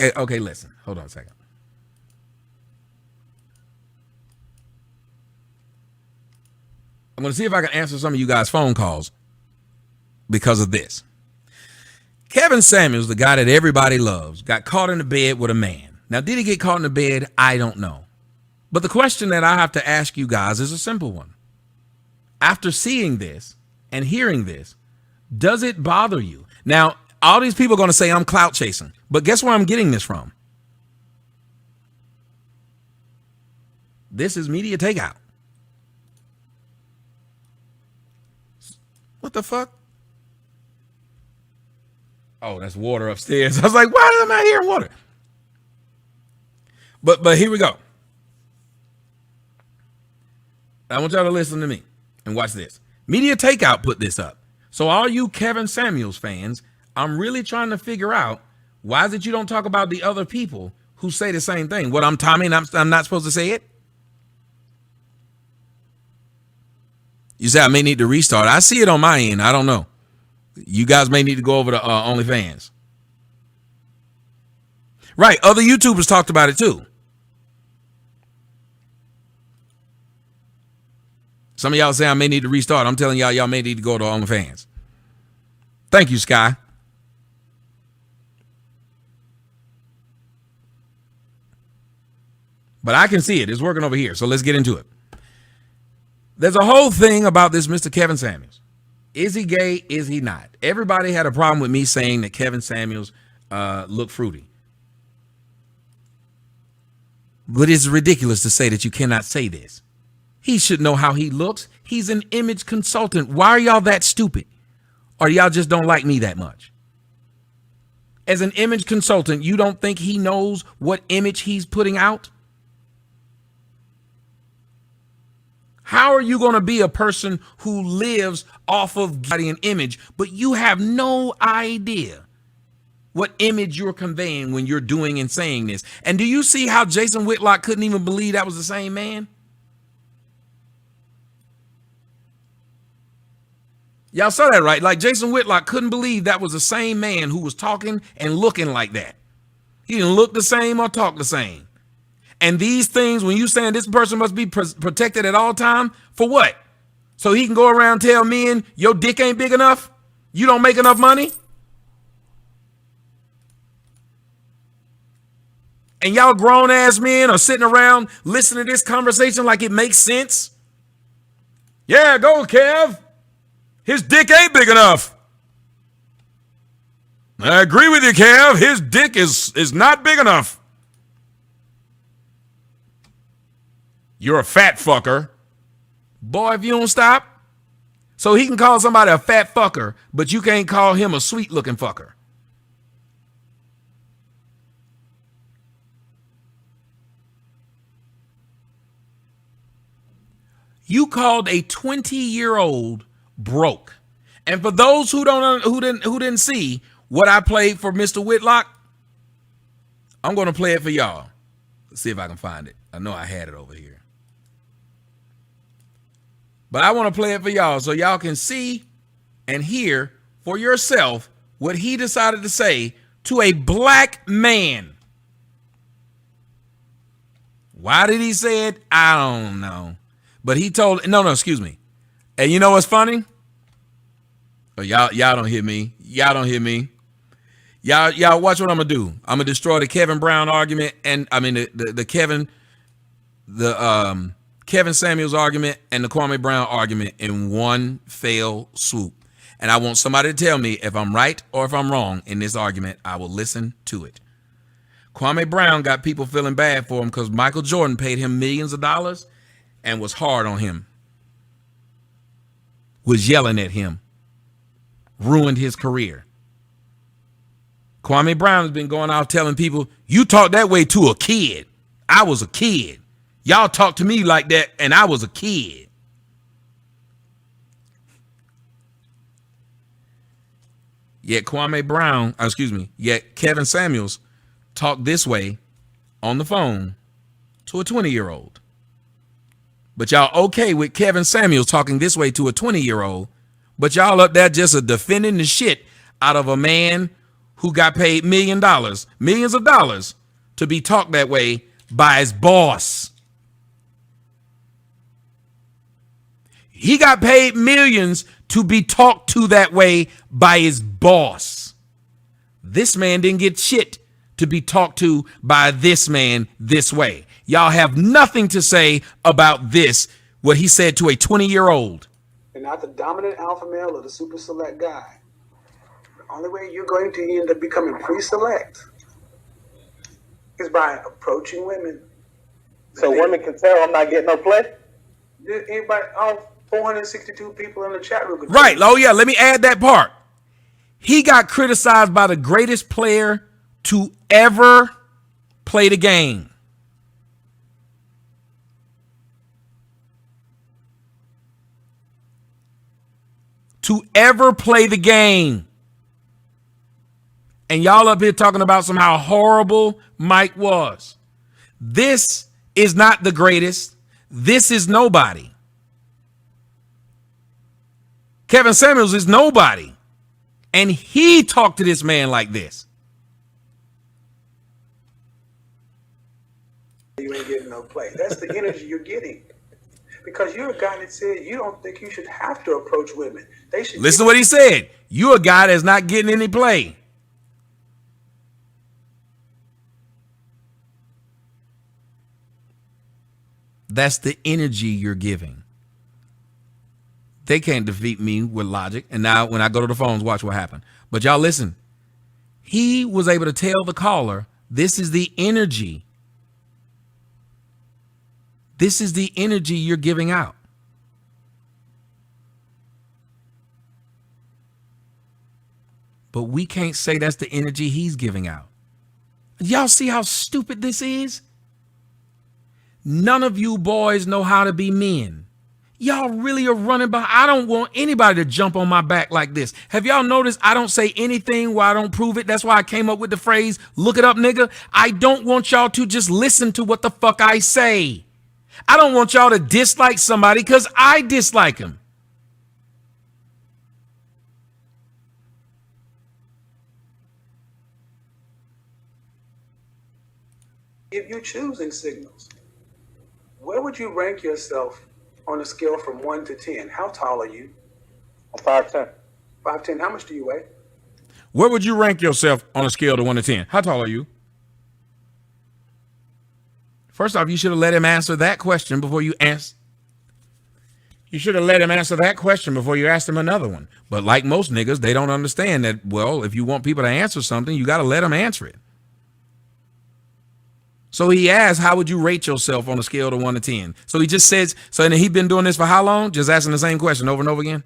Okay, listen. Hold on a second. I'm going to see if I can answer some of you guys' phone calls because of this. Kevin Samuels, the guy that everybody loves, got caught in the bed with a man. Now, did he get caught in the bed? I don't know. But the question that I have to ask you guys is a simple one. After seeing this and hearing this, does it bother you? Now, all these people are going to say I'm clout chasing, but guess where I'm getting this from? This is media takeout. What the fuck? Oh, that's water upstairs. I was like, why am I hearing water? But here we go. I want y'all to listen to me and watch this. Media Takeout put this up. So all you Kevin Samuels fans, I'm really trying to figure out why is it you don't talk about the other people who say the same thing? What, I'm Tommy and I'm not supposed to say it? You say I may need to restart. I see it on my end. I don't know. You guys may need to go over to OnlyFans. Right. Other YouTubers talked about it too. Some of y'all say I may need to restart. I'm telling y'all may need to go to OnlyFans. Thank you, Sky. But I can see it. It's working over here. So let's get into it. There's a whole thing about this Mr. Kevin Samuels. Is he gay? Is he not? Everybody had a problem with me saying that Kevin Samuels looked fruity. But it's ridiculous to say that you cannot say this. He should know how he looks. He's an image consultant. Why are y'all that stupid? Or y'all just don't like me that much? As an image consultant, you don't think he knows what image he's putting out? How are you going to be a person who lives off of body and image, but you have no idea what image you're conveying when you're doing and saying this? And do you see how Jason Whitlock couldn't even believe that was the same man? Y'all saw that, right? Like Jason Whitlock couldn't believe that was the same man who was talking and looking like that. He didn't look the same or talk the same. And these things, when you saying this person must be protected at all time, for what? So he can go around tell men your dick ain't big enough? You don't make enough money? And y'all grown ass men are sitting around listening to this conversation like it makes sense? Yeah, go Kev. His dick ain't big enough. I agree with you, Kev. His dick is not big enough. You're a fat fucker. Boy, if you don't stop. So he can call somebody a fat fucker, but you can't call him a sweet looking fucker. You called a 20-year-old broke. And for those who didn't see what I played for Mr. Whitlock, I'm going to play it for y'all. Let's see if I can find it. I know I had it over here. But I want to play it for y'all so y'all can see and hear for yourself what he decided to say to a black man. Why did he say it? I don't know. But he told, no, excuse me. And you know what's funny? Oh, y'all don't hear me. Y'all don't hear me. Y'all watch what I'm going to do. I'm going to destroy the Kevin Brown argument and the Kevin Samuels argument and the Kwame Brown argument in one fell swoop. And I want somebody to tell me if I'm right or if I'm wrong in this argument. I will listen to it. Kwame Brown got people feeling bad for him because Michael Jordan paid him millions of dollars and was hard on him, was yelling at him, ruined his career. Kwame Brown has been going out telling people, you talk that way to a kid. I was a kid. Y'all talk to me like that, and I was a kid. Yet Kevin Samuels talked this way on the phone to a 20-year-old. But y'all okay with Kevin Samuels talking this way to a 20-year-old, but y'all up there just defending the shit out of a man who got paid millions of dollars to be talked that way by his boss. He got paid millions to be talked to that way by his boss. This man didn't get shit to be talked to by this man this way. Y'all have nothing to say about this, what he said to a 20-year-old. You're not the dominant alpha male or the super select guy. The only way you're going to end up becoming pre-select is by approaching women. So women can tell I'm not getting no play? Anybody, all 462 people in the chat room. Right. Oh, yeah. Let me add that part. He got criticized by the greatest player to ever play the game. To ever play the game. And y'all up here talking about somehow horrible Mike was. This is not the greatest. This is nobody. Kevin Samuels is nobody. And he talked to this man like this. You ain't getting no play. That's the energy you're getting. Because you're a guy that said you don't think you should have to approach women. They should listen to what he said. You're a guy that's not getting any play. That's the energy you're giving. They can't defeat me with logic. And now when I go to the phones, watch what happened. But y'all listen. He was able to tell the caller, this is the energy. This is the energy you're giving out. But we can't say that's the energy he's giving out. Y'all see how stupid this is? None of you boys know how to be men. Y'all really are running behind. I don't want anybody to jump on my back like this. Have y'all noticed I don't say anything where I don't prove it? That's why I came up with the phrase, look it up, nigga. I don't want y'all to just listen to what the fuck I say. I don't want y'all to dislike somebody because I dislike him. If you're choosing signals, where would you rank yourself on a scale from 1 to 10? How tall are you? I'm 5'10". 5'10". How much do you weigh? Where would you rank yourself on a scale of 1 to 10? How tall are you? First off, you should have let him answer that question before you asked. You should have let him answer that question before you asked him another one. But like most niggas, they don't understand that, well, if you want people to answer something, you got to let them answer it. So he asked, how would you rate yourself on a scale of 1 to 10? So he just says, so and he's been doing this for how long? Just asking the same question over and over again?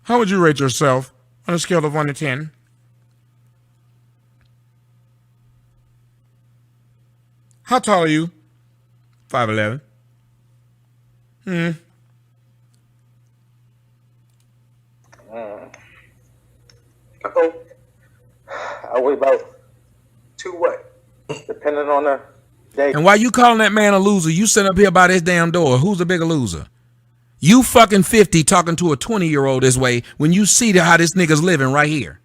How would you rate yourself on a scale of 1 to 10? How tall are you? 5'11". I weigh about 2 what? depending on the day. And why you calling that man a loser? You sit up here by this damn door. Who's the bigger loser? You fucking 50 talking to a 20-year-old this way when you see how this nigga's living right here.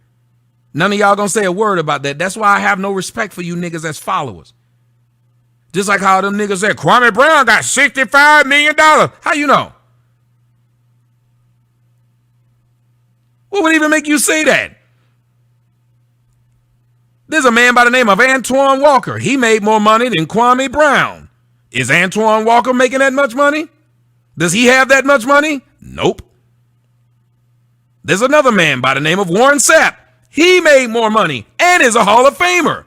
None of y'all gonna say a word about that. That's why I have no respect for you niggas as followers. Just like how them niggas said, Kwame Brown got $65 million. How you know? What would even make you say that? There's a man by the name of Antoine Walker. He made more money than Kwame Brown. Is Antoine Walker making that much money? Does he have that much money? Nope. There's another man by the name of Warren Sapp. He made more money and is a Hall of Famer.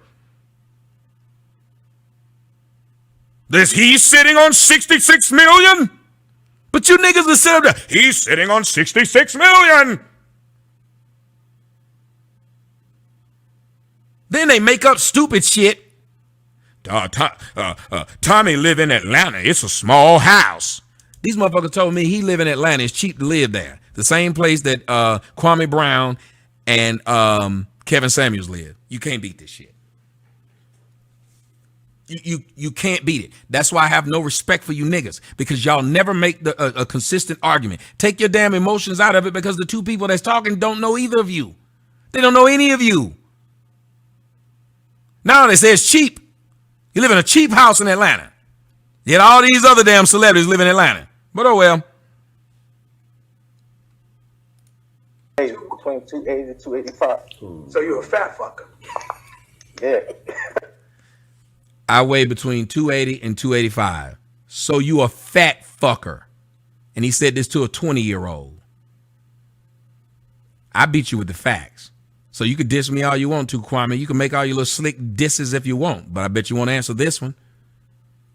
He's sitting on 66 million? But you niggas are sitting up there. He's sitting on 66 million. Then they make up stupid shit. Tommy live in Atlanta. It's a small house. These motherfuckers told me he live in Atlanta. It's cheap to live there. The same place that Kwame Brown and Kevin Samuels live. You can't beat this shit. You can't beat it. That's why I have no respect for you niggas, because y'all never make a consistent argument. Take your damn emotions out of it, because the two people that's talking don't know either of you. They don't know any of you. Now they say it's cheap. You live in a cheap house in Atlanta. Yet all these other damn celebrities live in Atlanta. But oh well. Between 280 and 285. So you're a fat fucker. Yeah. I weigh between 280 and 285. So you a fat fucker. And he said this to a 20-year-old. I beat you with the facts. So you can diss me all you want to, Kwame. You can make all your little slick disses if you want, but I bet you won't answer this one.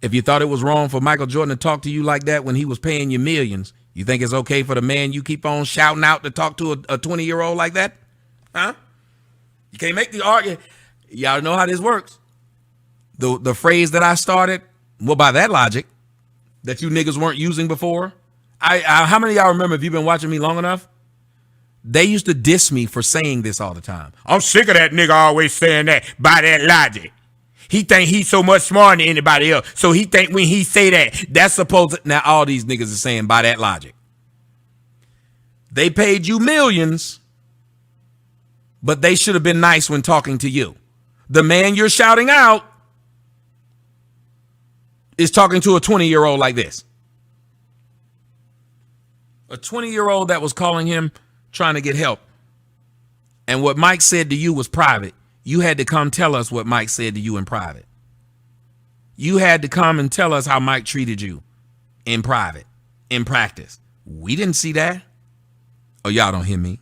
If you thought it was wrong for Michael Jordan to talk to you like that when he was paying you millions, you think it's okay for the man you keep on shouting out to talk to a 20-year-old like that? Huh? You can't make the argument. Y'all know how this works. The phrase that I started, well, by that logic, that you niggas weren't using before. How many of y'all remember, if you've been watching me long enough? They used to diss me for saying this all the time. I'm sick of that nigga always saying that by that logic. He think he's so much smarter than anybody else. So he think when he say that, that's supposed to... Now all these niggas are saying by that logic. They paid you millions, but they should have been nice when talking to you. The man you're shouting out is talking to a 20-year-old like this. A 20-year-old that was calling him trying to get help. And what Mike said to you was private. You had to come tell us what Mike said to you in private. You had to come and tell us how Mike treated you in private, in practice. We didn't see that. Oh, y'all don't hear me.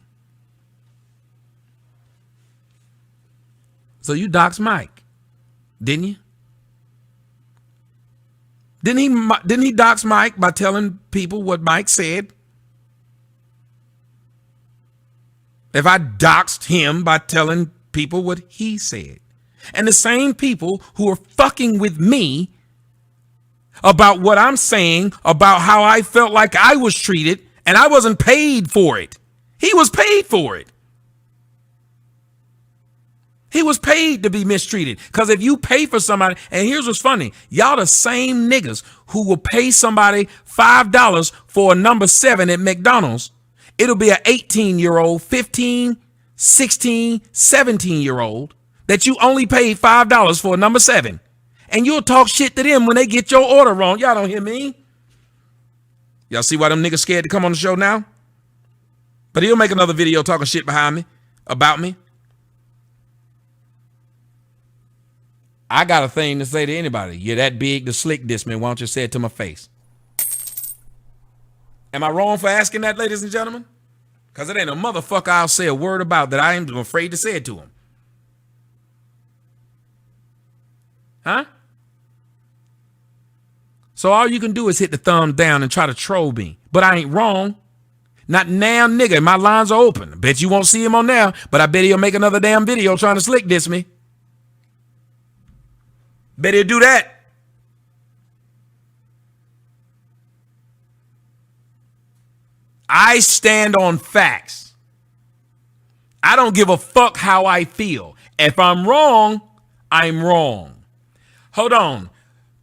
So you doxed Mike, didn't you? Didn't he dox Mike by telling people what Mike said? If I doxed him by telling people what he said. And the same people who are fucking with me about what I'm saying, about how I felt like I was treated, and I wasn't paid for it. He was paid for it. He was paid to be mistreated. Because if you pay for somebody, and here's what's funny, y'all the same niggas who will pay somebody $5 for a number 7 at McDonald's. It'll be an 18-year-old, 15, 16, 17-year-old that you only paid $5 for a number 7. And you'll talk shit to them when they get your order wrong. Y'all don't hear me? Y'all see why them niggas scared to come on the show now? But he'll make another video talking shit behind me, about me. I got a thing to say to anybody. You're that big to slick diss me. Why don't you say it to my face? Am I wrong for asking that, ladies and gentlemen? Because it ain't a motherfucker I'll say a word about that I am afraid to say it to him. Huh? So all you can do is hit the thumb down and try to troll me. But I ain't wrong. Not now, nigga. My lines are open. I bet you won't see him on now, but I bet he'll make another damn video trying to slick diss me. Bet he'll do that. I stand on facts. I don't give a fuck how I feel. If I'm wrong, I'm wrong. Hold on.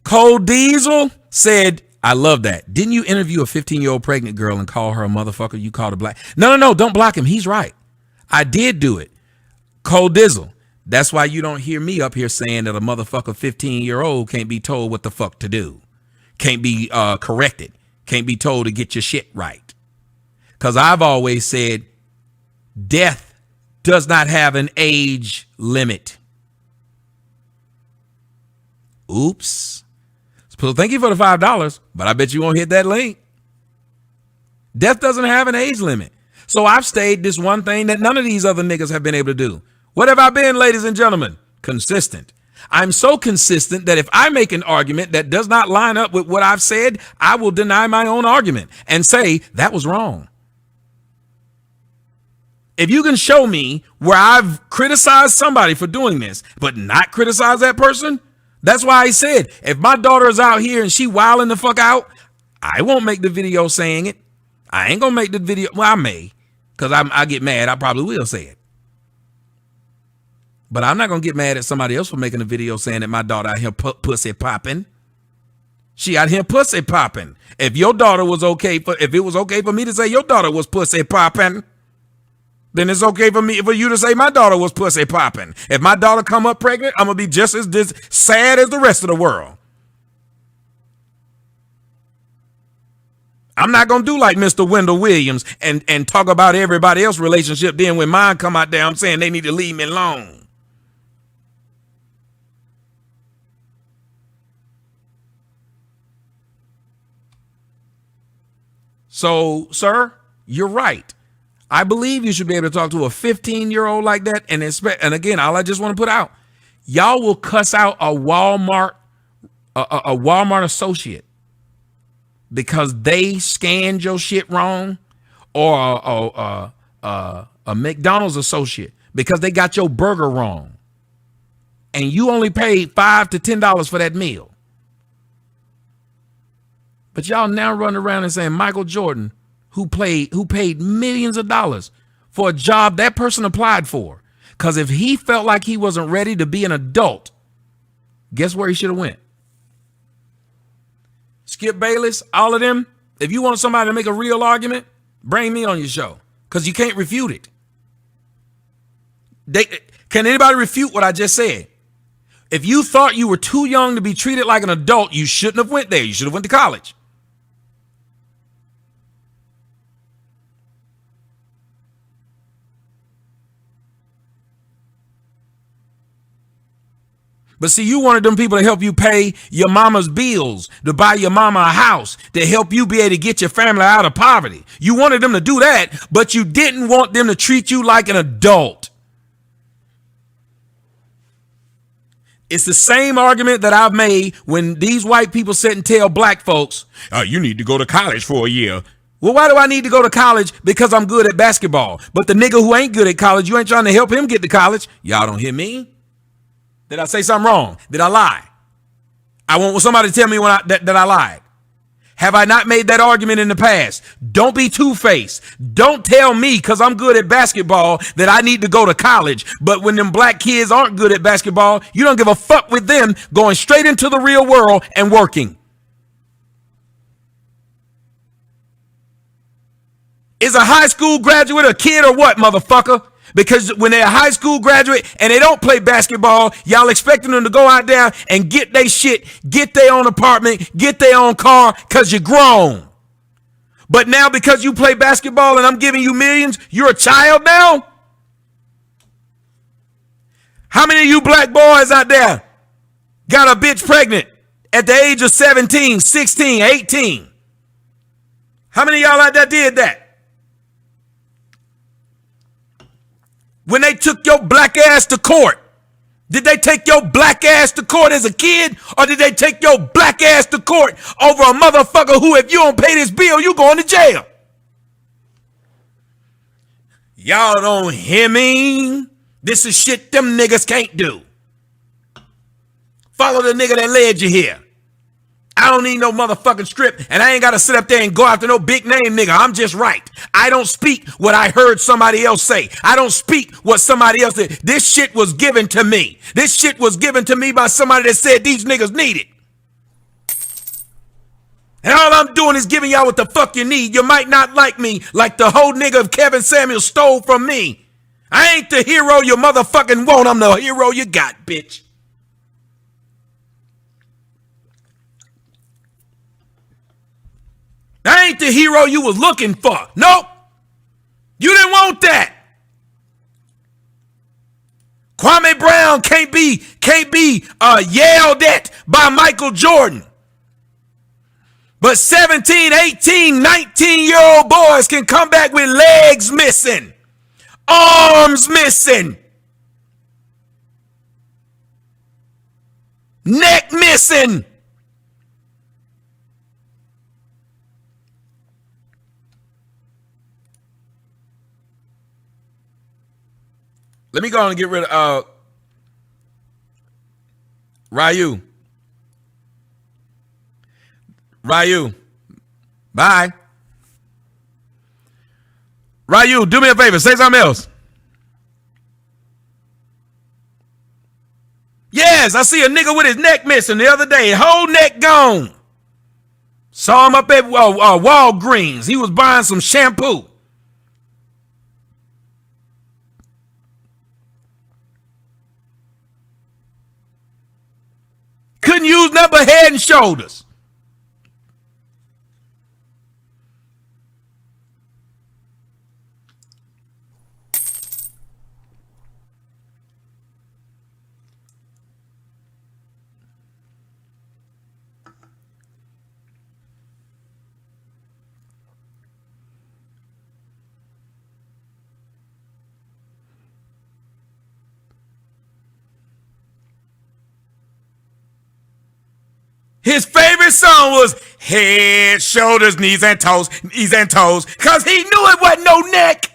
Cole Diesel said, I love that. Didn't you interview a 15-year-old pregnant girl and call her a motherfucker? You called her black. No, don't block him. He's right. I did do it. Cole Diesel. That's why you don't hear me up here saying that a motherfucker 15-year-old can't be told what the fuck to do. Can't be corrected. Can't be told to get your shit right. Because I've always said death does not have an age limit. Oops. So thank you for the $5, but I bet you won't hit that link. Death doesn't have an age limit. So I've stayed this one thing that none of these other niggas have been able to do. What have I been, ladies and gentlemen? Consistent. I'm so consistent that if I make an argument that does not line up with what I've said, I will deny my own argument and say that was wrong. If you can show me where I've criticized somebody for doing this, but not criticize that person, that's why I said, if my daughter is out here and she wilding the fuck out, I won't make the video saying it. I ain't gonna make the video. Well, I may, because I get mad. I probably will say it. But I'm not going to get mad at somebody else for making a video saying that my daughter out here pussy popping. She out here pussy popping. If your daughter was okay if it was okay for me to say your daughter was pussy popping, then it's okay for you to say my daughter was pussy popping. If my daughter come up pregnant, I'm going to be just as sad as the rest of the world. I'm not going to do like Mr. Wendell Williams and talk about everybody else's relationship. Then when mine come out there, I'm saying they need to leave me alone. So, sir, you're right. I believe you should be able to talk to a 15-year-old like that and expect. And again, all I just want to put out, y'all will cuss out a Walmart associate because they scanned your shit wrong, or a McDonald's associate because they got your burger wrong, and you only paid $5 to $10 for that meal. But y'all now running around and saying Michael Jordan, who paid millions of dollars for a job that person applied for, because if he felt like he wasn't ready to be an adult, guess where he should have went? Skip Bayless, all of them. If you want somebody to make a real argument, bring me on your show, because you can't refute it. Can anybody refute what I just said? If you thought you were too young to be treated like an adult, you shouldn't have went there. You should have went to college. But see, you wanted them people to help you pay your mama's bills, to buy your mama a house, to help you be able to get your family out of poverty. You wanted them to do that, but you didn't want them to treat you like an adult. It's the same argument that I've made when these white people sit and tell black folks, you need to go to college for a year. Well, why do I need to go to college? Because I'm good at basketball. But the nigga who ain't good at college, you ain't trying to help him get to college. Y'all don't hear me? Did I say something wrong? Did I lie? I want somebody to tell me that I lied. Have I not made that argument in the past? Don't be two-faced. Don't tell me because I'm good at basketball that I need to go to college. But when them black kids aren't good at basketball, you don't give a fuck with them going straight into the real world and working. Is a high school graduate a kid or what, motherfucker? Because when they're a high school graduate and they don't play basketball, y'all expecting them to go out there and get their shit, get their own apartment, get their own car, because you're grown. But now because you play basketball and I'm giving you millions, you're a child now? How many of you black boys out there got a bitch pregnant at the age of 17, 16, 18? How many of y'all out there did that? When they took your black ass to court, did they take your black ass to court as a kid, or did they take your black ass to court over a motherfucker who, if you don't pay this bill, you going to jail? Y'all don't hear me? This is shit them niggas can't do. Follow the nigga that led you here. I don't need no motherfucking script, and I ain't got to sit up there and go after no big name nigga. I'm just right. I don't speak what I heard somebody else say. I don't speak what somebody else did. This shit was given to me. This shit was given to me by somebody that said these niggas need it. And all I'm doing is giving y'all what the fuck you need. You might not like me like the whole nigga of Kevin Samuel stole from me. I ain't the hero you motherfucking want. I'm the hero you got, bitch. I ain't the hero you was looking for. Nope. You didn't want that. Kwame Brown can't be yelled at by Michael Jordan. But 17, 18, 19-year-old boys can come back with legs missing, arms missing, neck missing. Let me go on and get rid of Ryu. Bye. Ryu, do me a favor. Say something else. Yes, I see a nigga with his neck missing the other day. Whole neck gone. Saw him up at Walgreens. He was buying some shampoo. Couldn't use nothing but Head and Shoulders. His favorite song was Head, Shoulders, Knees and Toes, because he knew it wasn't no neck.